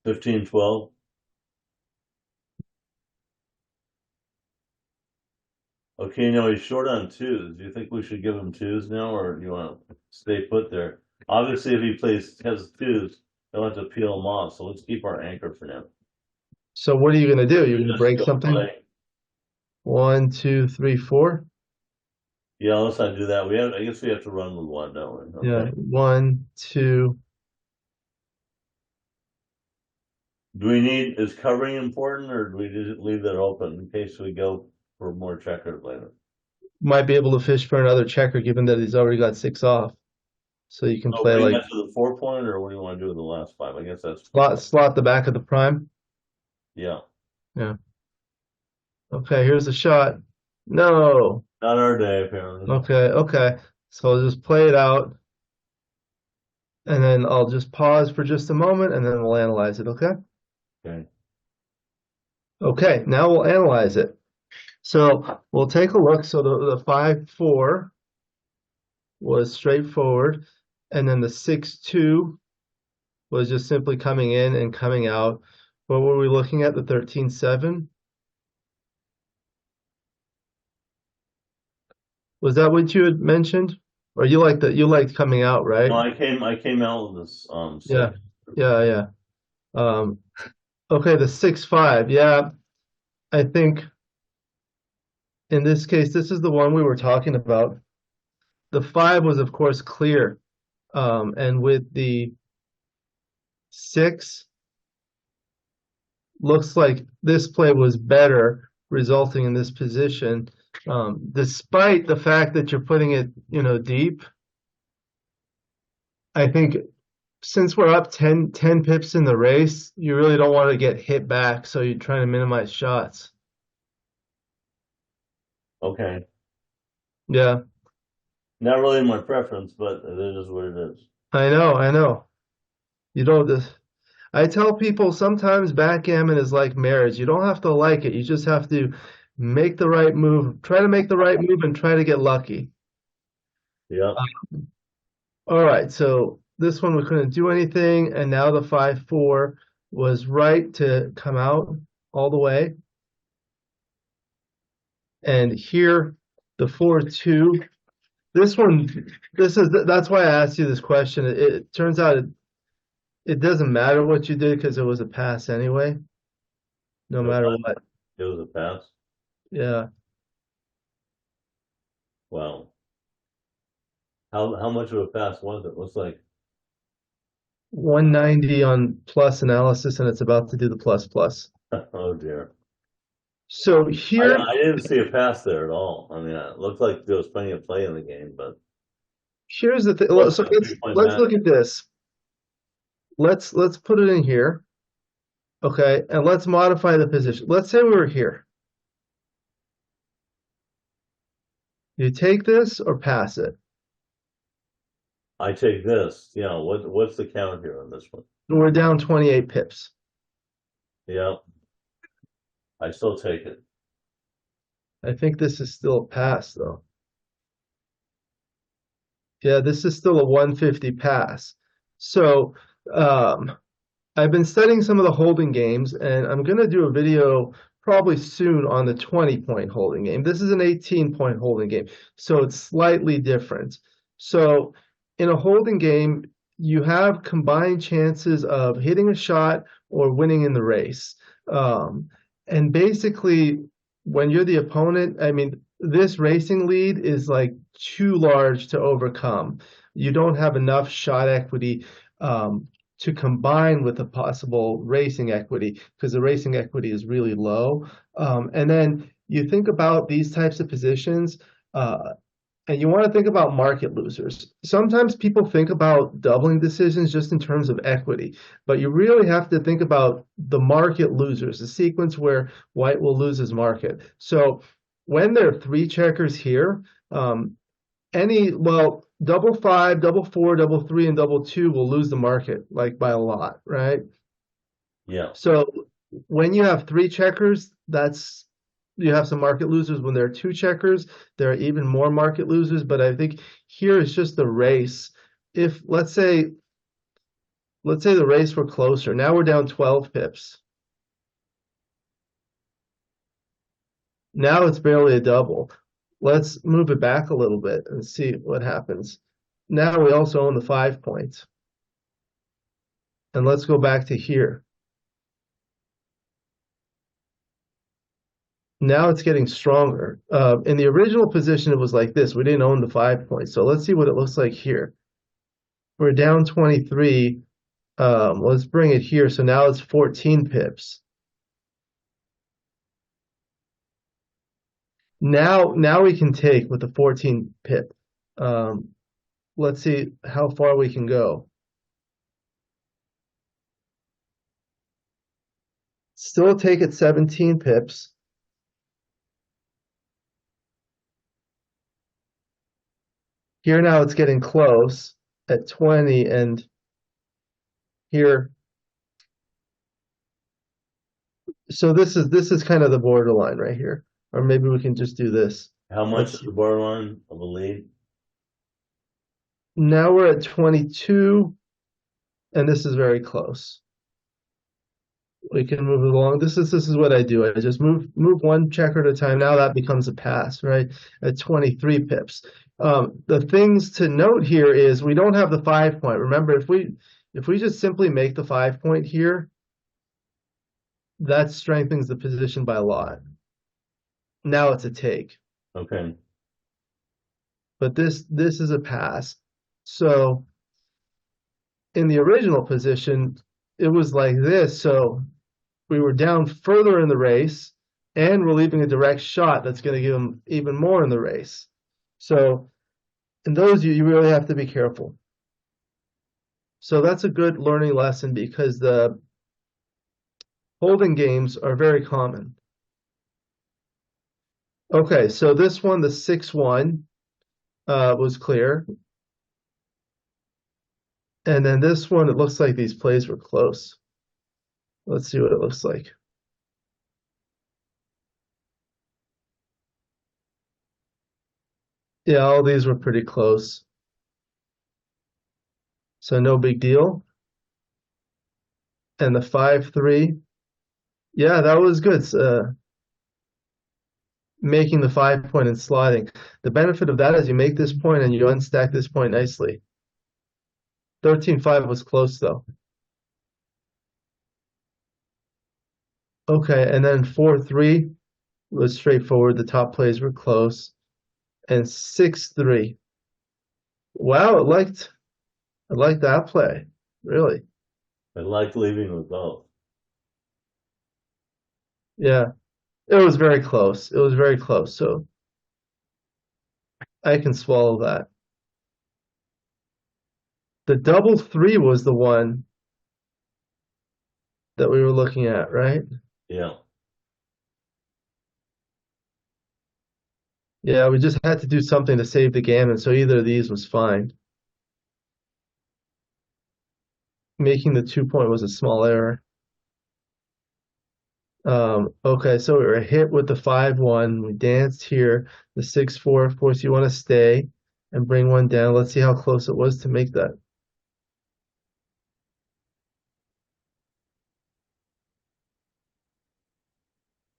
15-12. Okay, now he's short on twos. Do you think we should give him twos now, or do you want to stay put there? Obviously, if he has twos, he'll have to peel them off. So let's keep our anchor for now. So what are you gonna do? You're gonna Just break go something? play. 1, 2, 3, 4. Yeah, let's not do that. I guess we have to run with one, don't we? Yeah. Okay. 1, 2. Is covering important, or do we just leave that open in case we go for more checkers later? Might be able to fish for another checker given that he's already got 6 off. So you can So play bring like that to the 4 point, or what do you want to do with the last five? I guess that's slot the back of the prime. yeah. Yeah. Okay, here's a shot. No. Not our day, apparently. Okay, okay. So I'll just play it out. And then I'll just pause for just a moment and then we'll analyze it, okay? Okay. Okay, now we'll analyze it. So we'll take a look. So the 5-4 was straightforward. and then the 6-2 was just simply coming in and coming out. What were we looking at? The 13-7? Was that what you had mentioned? Or you liked coming out, right? No, I came out with this Yeah. six. Yeah, yeah. Um, okay, the 6-5. Yeah, I think in this case, this is the one we were talking about. The 5 was, of course, clear. And with the 6, looks like this play was better, resulting in this position. Despite the fact that you're putting it, deep, I think since we're up 10 pips in the race, you really don't want to get hit back, so you're trying to minimize shots. Okay. Yeah, Not really my preference, but it is what it is. I know, I know. You don't. I tell people sometimes backgammon is like marriage. You don't have to like it. You just have to make the right move. Try to make the right move and try to get lucky. Yep. All right, so this one we couldn't do anything, and now the 5-4 was right to come out all the way. And here, the 4-2. This one, that's why I asked you this question. It turns out it doesn't matter what you did because it was a pass anyway, no It matter was, what. it was a pass. Yeah. Wow. How much of a pass was it? Looks like 190 on plus analysis, and it's about to do the plus plus. oh dear. So I here, I didn't see a pass there at all. I mean, it looked like there was plenty of play in the game, but here's the thing. wasn't So a let's 3 point let's match. look at this. Let's put it in here, okay, and let's modify the position. Let's say we were here. You take this or pass it. I take this. Yeah, what's the count here on this one? We're down 28 pips. Yeah, I still take it. I think this is still a pass, though. Yeah, this is still a 150 pass. So, um, I've been studying some of the holding games, and I'm going to do a video probably soon on the 20-point holding game. This is an 18-point holding game, so it's slightly different. So, in a holding game, you have combined chances of hitting a shot or winning in the race. Um, and basically, when you're the opponent, I mean, this racing lead is like too large to overcome. You don't have enough shot equity to combine with the possible racing equity because the racing equity is really low. And then you think about these types of positions, and you want to think about market losers. Sometimes people think about doubling decisions just in terms of equity, but you really have to think about the market losers, the sequence where white will lose his market. So when there are 3 checkers here, double 5, double 4, double 3, and double 2 will lose the market like by a lot, right? Yeah. So when you have 3 checkers, you have some market losers. When there are 2 checkers, there are even more market losers. But I think here is just the race. If let's say the race were closer. Now we're down 12 pips. Now it's barely a double. Let's move it back a little bit and see what happens. Now we also own the 5 points. And let's go back to here. Now it's getting stronger. In the original position, it was like this. We didn't own the 5 points. So let's see what it looks like here. We're down 23. Let's bring it here. So now it's 14 pips. Now we can take with the 14 pip. Let's see how far we can go. Still take it 17 pips. Here now it's getting close at 20, and here. So this is kind of the borderline right here. Or maybe we can just do this. How much is the borderline of a lead? Now we're at 22, and this is very close. We can move it along. This is what I do. I just move one checker at a time. Now that becomes a pass, right? At 23 pips. The things to note here is we don't have the 5 point. Remember, if we just simply make the 5 point here, that strengthens the position by a lot. Now it's a take. Okay. But this is a pass. So in the original position, it was like this. So we were down further in the race, and we're leaving a direct shot that's going to give them even more in the race. So in those, you really have to be careful. So that's a good learning lesson because the holding games are very common. Okay, so this one, the 6-1, was clear. And then this one, it looks like these plays were close. Let's see what it looks like. Yeah, all these were pretty close. So no big deal. And the 5-3, yeah, that was good. Making the 5 point and sliding. The benefit of that is you make this point and you unstack this point nicely. 13-5 was close though. Okay, and then 4-3 was straightforward. The top plays were close. And 6-3. Wow, I liked that play. Really. I like leaving with both. Yeah. It was very close. It was very close. So I can swallow that. The double three was the one that we were looking at, right? Yeah. Yeah, we just had to do something to save the gammon, so either of these was fine. Making the 2 point was a small error. Okay, so we were hit with the 5-1. We danced here. The 6-4, of course, you want to stay and bring one down. Let's see how close it was to make that.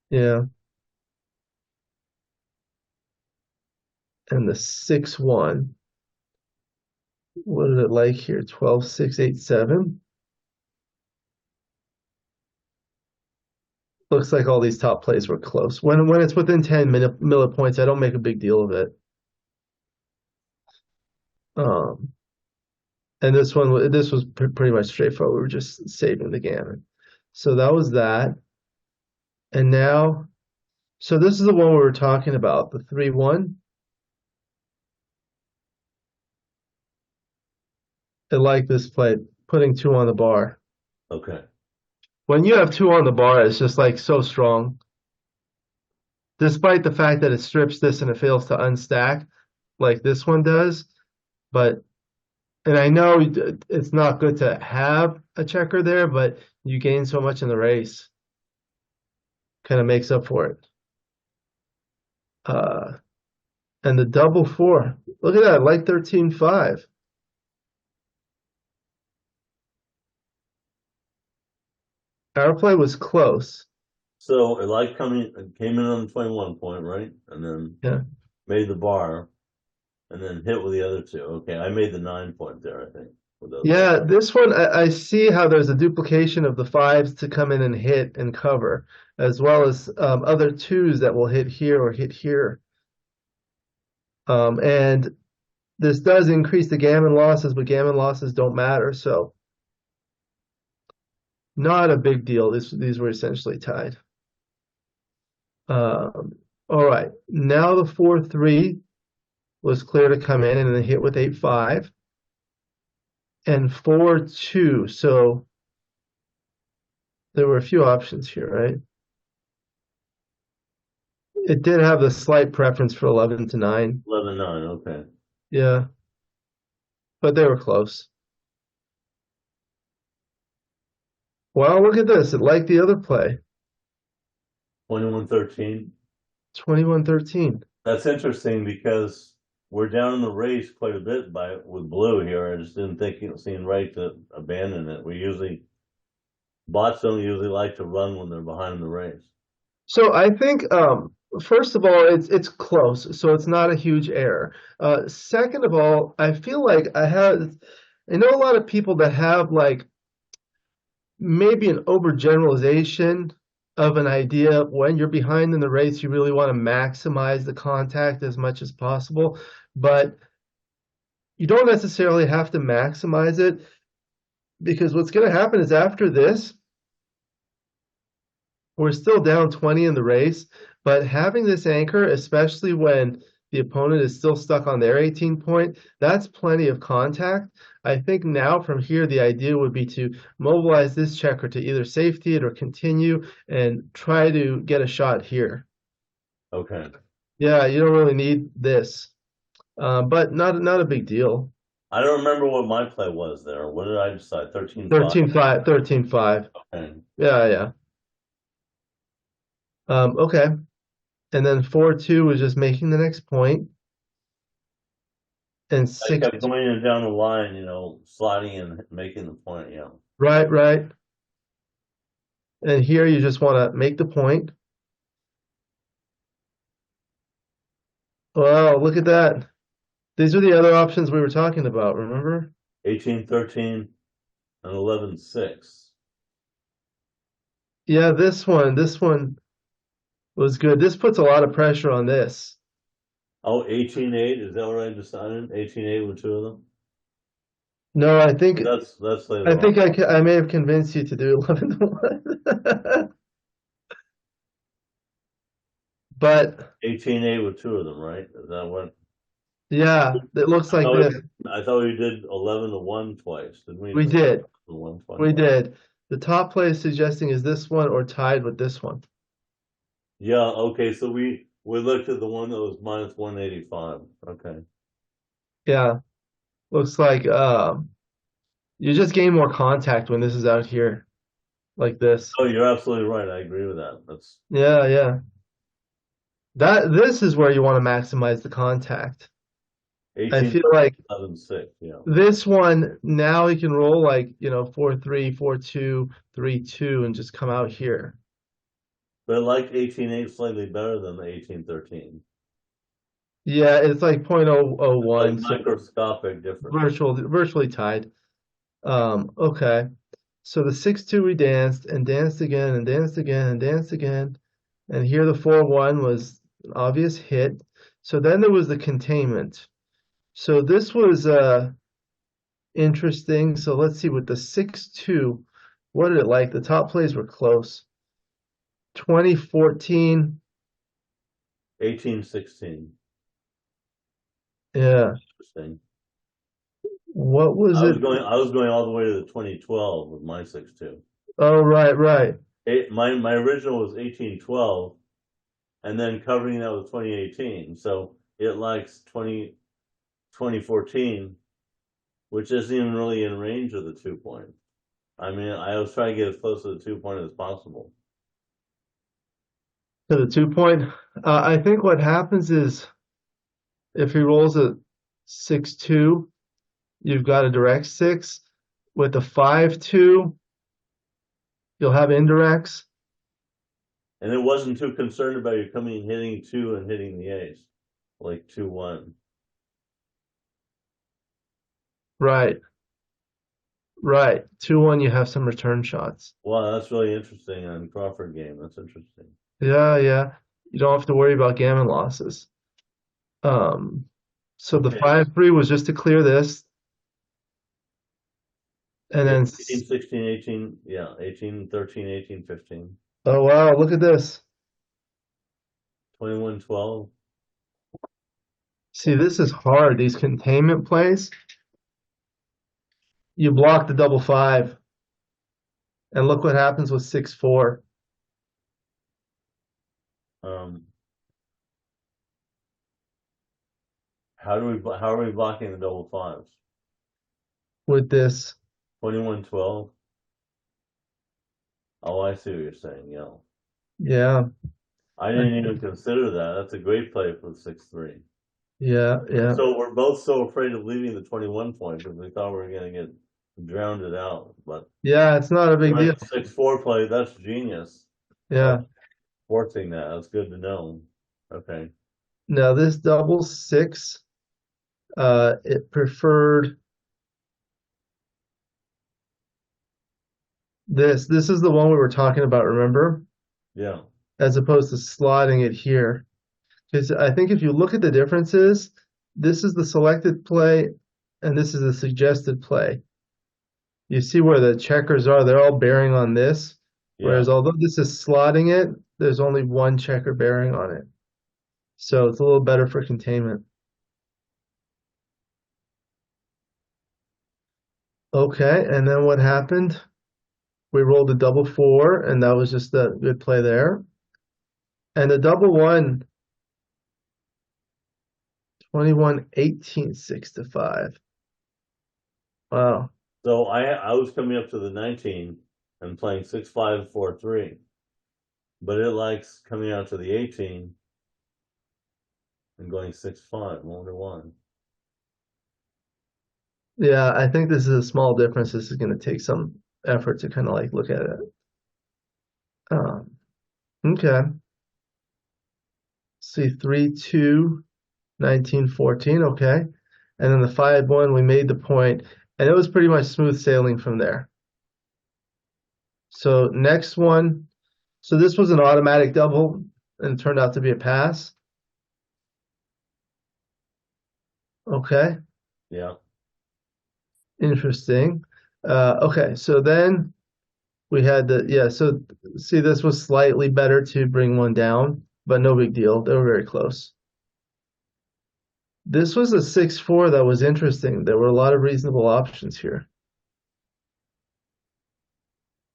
Yeah. And the 6-1. What is it like here? 12, 6, 8, 7. Looks like all these top plays were close. When it's within 10 millipoints, I don't make a big deal of it. Um, and this was pretty much straightforward. We were just saving the gammon. So that was that. And now, so this is the one we were talking about, the 3-1. I like this play, putting 2 on the bar. Okay. When you have 2 on the bar, it's just like so strong. Despite the fact that it strips this and it fails to unstack like this one does. But, and I know it's not good to have a checker there, but you gain so much in the race. Kind of makes up for it. And the double 4. Look at that, like 13-5. Our play was close. So it came in on the 21 point, right? And then Yeah. made the bar and then hit with the other two. Okay, I made the 9 point there, I think. Yeah, this one, I see how there's a duplication of the 5s to come in and hit and cover, as well as other 2s that will hit here or hit here. And this does increase the gammon losses, but gammon losses don't matter, so not a big deal. These were essentially tied. All right, now the 4-3 was clear to come in and then hit with 8-5. And 4-2, so there were a few options here, right? It did have the slight preference for 11-9. 11-9, okay. Yeah, but they were close. Wow, look at this. It liked the other play. 21-13. 21-13. That's interesting because we're down in the race quite a bit with blue here. I just didn't think it seemed right to abandon it. Bots don't usually like to run when they're behind the race. So I think first of all, it's close, so it's not a huge error. Second of all, I feel like I know a lot of people that have like maybe an overgeneralization of an idea. When you're behind in the race, you really want to maximize the contact as much as possible, but you don't necessarily have to maximize it because what's going to happen is after this, we're still down 20 in the race, but having this anchor, especially when the opponent is still stuck on their 18 point, that's plenty of contact. I think now from here, the idea would be to mobilize this checker to either safety it or continue and try to get a shot here. Okay. Yeah, you don't really need this, but not a big deal. I don't remember what my play was there. What did I decide? 13-5? 13-5, 13-5. Okay. Yeah, yeah. Okay. And then 4-2 was just making the next point. And I 6, kept going down the line, sliding and making the point, right, right. And here you just want to make the point. Wow, look at that. These are the other options we were talking about, remember? 18-13 and 11-6. Yeah, this one was good. This puts a lot of pressure on this. Oh, 18-8, is that what I decided? 18-8 with two of them? No, I think That's I later on. think I may have convinced you to do 11-1. But 18-8 with two of them, right? Is that what? yeah, it looks I like thought this. I thought we did 11-1 twice, didn't we? We did. 1 twice. We did. The top play is suggesting is this one or tied with this one. Yeah, okay, so we looked at the one that was minus 185. Okay. Yeah, looks like you just gain more contact when this is out here like this. Oh, you're absolutely right. I agree with that. That's Yeah, yeah. This is where you want to maximize the contact. I 18, feel like 11-6, yeah. this one now you can roll like, 4-3, 4-2, 3-2 and just come out here. But I like 18-8 slightly better than the 18-13. Yeah, it's like Like 0.001, so microscopic difference. virtually tied. Okay. So the 6-2 we danced and danced again and danced again and danced again. And here the 4-1 was an obvious hit. So then there was the containment. So this was interesting. So let's see with the 6-2, what did it like? The top plays were close. 2014, 18-16. yeah. Interesting. What was it? I was going all the way to the 2012 with my 6-2. Oh, right, right. My original was 18-12 and then covering that with 2018. So it likes 2014, which isn't even really in range of the 2 point. I mean, I was trying to get as close to the 2 point as possible. To the 2 point. I think what happens is if he rolls a 6-2, you've got a direct 6. With the 5-2, you'll have indirects. And it wasn't too concerned about you coming and hitting 2 and hitting the ace, like 2-1. Right, right. 2-1, you have some return shots. Wow, that's really interesting on Crawford game. That's interesting. Yeah, yeah. You don't have to worry about gammon losses. So the Okay. 5-3 was just to clear this. And then 18, 16, 18, yeah, 18, 13, 18, 15. oh wow, look at this. 21, 12. See, this is hard. These containment plays. You block the double 5. And look what happens with 6-4. How are we blocking the double 5s? With this. 21, 12. Oh, I see what you're saying. Yeah. Yeah. I didn't even consider that. That's a great play for the 6-3. Yeah, yeah. So we're both so afraid of leaving the 21 point because we thought we were going to get drowned it out. But Yeah, it's not a big deal. right, 6-4 play, that's genius. Yeah. Forcing that, that's good to know. Okay. Now this double six, it preferred this. This is the one we were talking about, remember? Yeah. As opposed to slotting it here. Because I think if you look at the differences, this is the selected play and this is the suggested play. You see where the checkers are, they're all bearing on this. Yeah. Whereas although this is slotting it, there's only one checker bearing on it. So it's a little better for containment. Okay, and then what happened? We rolled a double four, and that was just a good play there. And the double one, 21, 18, 6 to 5. Wow. So I was coming up to the 19 and playing 6-5-4-3. But it likes coming out to the 18 and going 6-5. I wonder why. Yeah, I think this is a small difference. This is going to take some effort to kind of like look at it. Okay. See, 3, 2, 19, 14. Okay. And then the 5-1, we made the point, and it was pretty much smooth sailing from there. So next one, so this was an automatic double, and it turned out to be a pass. Okay. Yeah. Interesting. Okay, so then we had so see, this was slightly better to bring one down, but no big deal. They were very close. This was a 6-4 that was interesting. There were a lot of reasonable options here.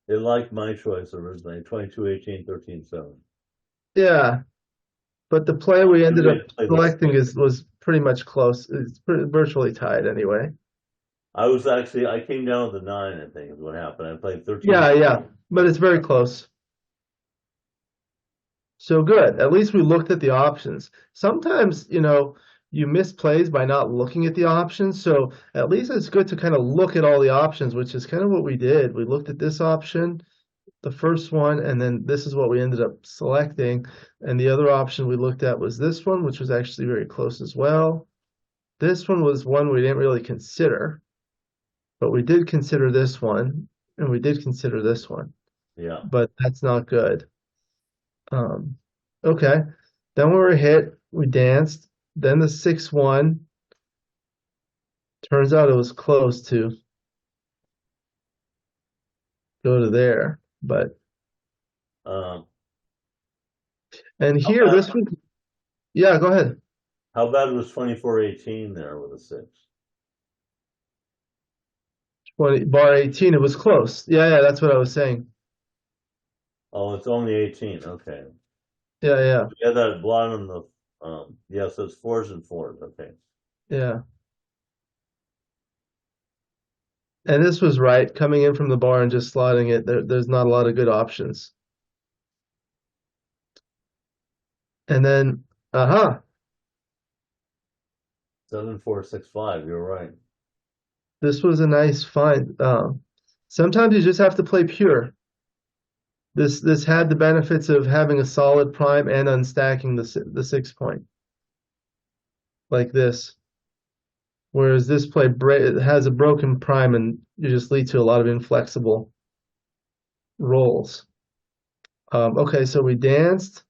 It liked my choice originally 22, 18, 13, 7. Yeah, but the play we ended up Play this. selecting was pretty much close. It's virtually tied anyway. I came down with the 9, I think is what happened. I played 13. Yeah, but it's very close. So good. At least we looked at the options. Sometimes, you miss plays by not looking at the options. So at least it's good to kind of look at all the options, which is kind of what we did. We looked at this option, the first one, and then this is what we ended up selecting. And the other option we looked at was this one, which was actually very close as well. This one was one we didn't really consider, but we did consider this one, and we did consider this one. Yeah. But that's not good. Okay. Then we were hit, we danced. Then the 6-1. Turns out it was close to go to there. But Um, and here this one, yeah, go ahead. how bad was 24-18 there with a 6? 20 bar 18, it was close. Yeah, that's what I was saying. Oh, it's only 18. Okay. Yeah. Yeah, that blonde on the yes, it's 4s and 4s. Okay. Yeah. And this was right, coming in from the bar and just slotting it. There's not a lot of good options. And then, 7-4-6-5. You're right. this was a nice find. Sometimes you just have to play pure. This had the benefits of having a solid prime and unstacking the 6 point like this. Whereas this play has a broken prime and you just lead to a lot of inflexible rolls. Okay, so we danced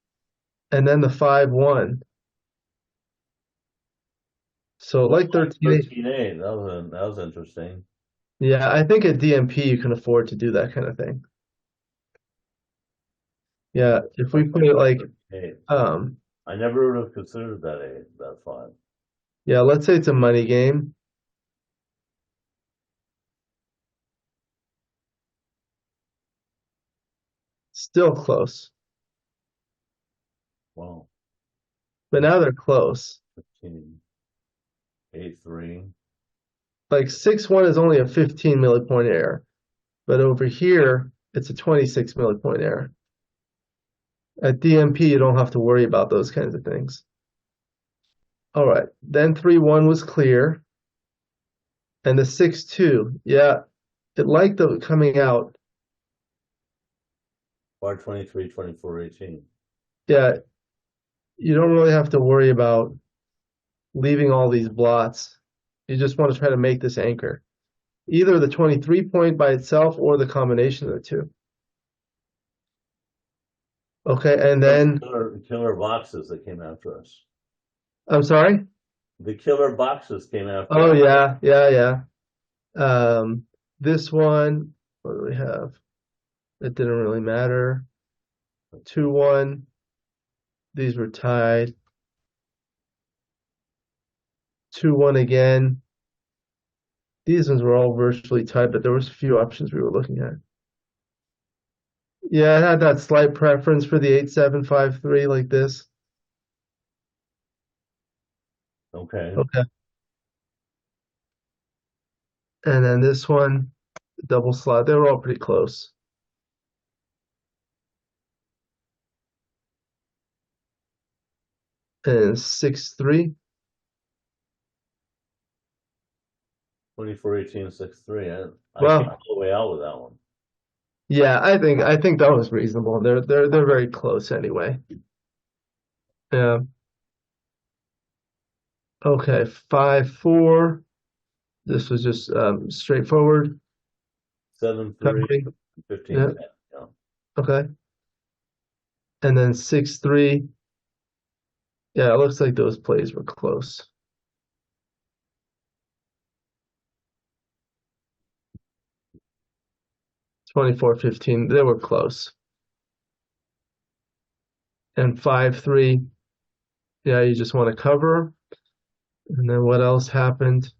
and then the 5-1. So like 13-8. 13-8. That was interesting. Yeah, I think at DMP you can afford to do that kind of thing. Yeah, if we put it like 8. um I never would have considered that 8, that 5. yeah, let's say it's a money game. Still close. Wow. But now they're close. 15. 8-3. Like 6-1 is only a 15 millipoint error. But over here, it's a 26 millipoint error. At DMP, you don't have to worry about those kinds of things. All right. Then 3-1 was clear. And the 6-2. Yeah, it liked the coming out. Bar 23, 24, 18. Yeah, you don't really have to worry about leaving all these blots. You just want to try to make this anchor. Either the 23 point by itself or the combination of the two. Okay, and then Killer boxes that came after us. I'm sorry. The killer boxes came after Oh us. yeah. This one, what do we have? It didn't really matter. 2-1. These were tied. 2-1 again. These ones were all virtually tied, but there was a few options we were looking at. Yeah, I had that slight preference for the 8-7-5-3 like this. Okay. Okay. And then this one, double slot. They were all pretty close. And 6-3. 24, 18, 6-3. I came Well, all the way out with that one. yeah, I think that was reasonable. They're very close anyway. Yeah. Okay, 5-4. This was just straightforward 7-3, covering. 15, Yeah. 10. Yeah. Okay. And then 6-3. Yeah, it looks like those plays were close. 24-15. They were close. And 5-3. Yeah, you just want to cover. And then what else happened?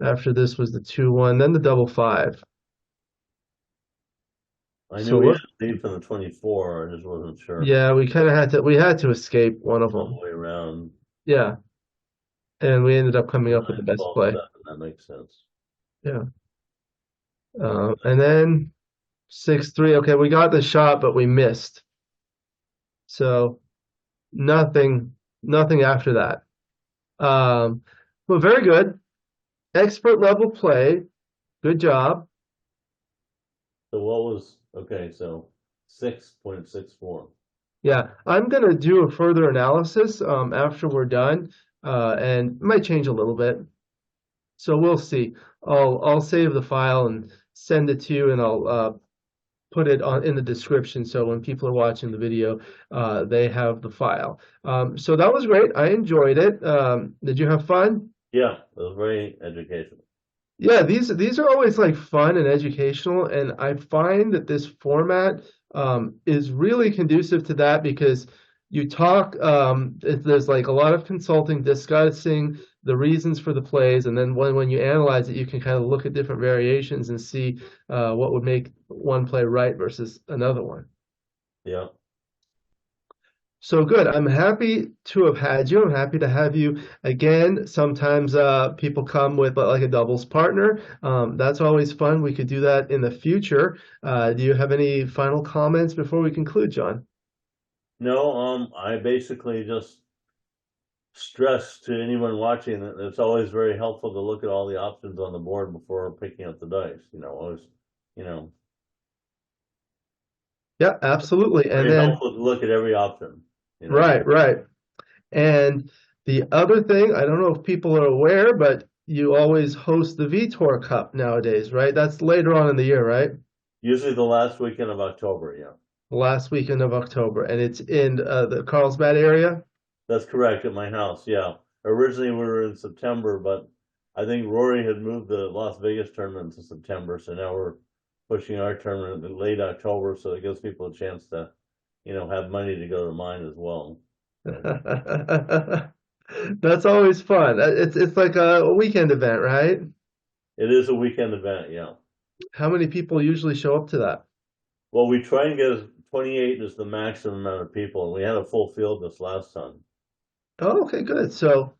After this was the 2-1, then the double 5. I So knew we had what? a lead from the 24. I just wasn't sure Yeah, we kind of had to escape one of all them. the way around. Yeah, and we ended up coming 9, up with the best 12, play. 7. That makes sense. Yeah. And then 6-3. Okay, we got the shot, but we missed. So nothing after that. But very good. Expert level play. Good job. So what was, okay, so 6.64. Yeah, I'm gonna do a further analysis after we're done, and it might change a little bit. So we'll see. I'll save the file and send it to you, and I'll put it on in the description so when people are watching the video, they have the file. So that was great. I enjoyed it. Did you have fun? Yeah, it was very educational. Yeah, these are always like fun and educational, and I find that this format is really conducive to that because you talk. There's like a lot of consulting, discussing the reasons for the plays, and then when you analyze it, you can kind of look at different variations and see what would make one play right versus another one. Yeah. So good. I'm happy to have had you. I'm happy to have you again. Sometimes people come with like a doubles partner. That's always fun. We could do that in the future. Do you have any final comments before we conclude, John? No, I basically just stress to anyone watching that it's always very helpful to look at all the options on the board before picking up the dice. Always, you know, Yeah, absolutely. And very then, helpful to look at every option. right. And the other thing, I don't know if people are aware, but you always host the Vietor Cup nowadays, right? That's later on in the year, right? Usually the last weekend of October. Yeah, Last weekend of October, and it's in the Carlsbad area. that's correct at my house. Yeah, originally we were in September, but I think Rory had moved the Las Vegas tournament to September, so now we're pushing our tournament in late October, so it gives people a chance to, have money to go to mine as well. That's always fun. It's like a weekend event, right? It is a weekend event, yeah. How many people usually show up to that? Well, we try and get 28 is the maximum amount of people, and we had a full field this last time. Oh, okay, good. So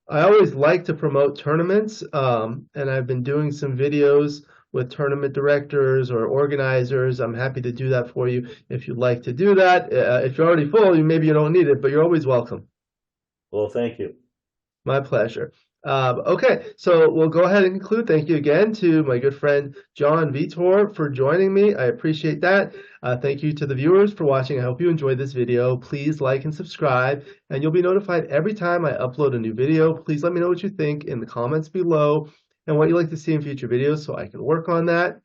I always like to promote tournaments, and I've been doing some videos with tournament directors or organizers. I'm happy to do that for you if you'd like to do that. If you're already full, maybe you don't need it, but you're always welcome. Well, thank you. My pleasure. Okay, so we'll go ahead and conclude. Thank you again to my good friend Jon Vietor for joining me. I appreciate that. Thank you to the viewers for watching. I hope you enjoyed this video. Please like and subscribe, and you'll be notified every time I upload a new video. Please let me know what you think in the comments below and what you'd like to see in future videos so I can work on that.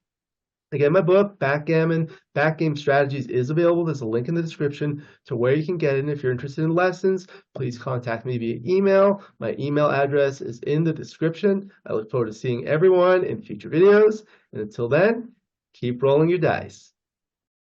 Again, my book, Backgammon, Backgame Strategies, is available. There's a link in the description to where you can get it. And if you're interested in lessons, please contact me via email. My email address is in the description. I look forward to seeing everyone in future videos. And until then, keep rolling your dice.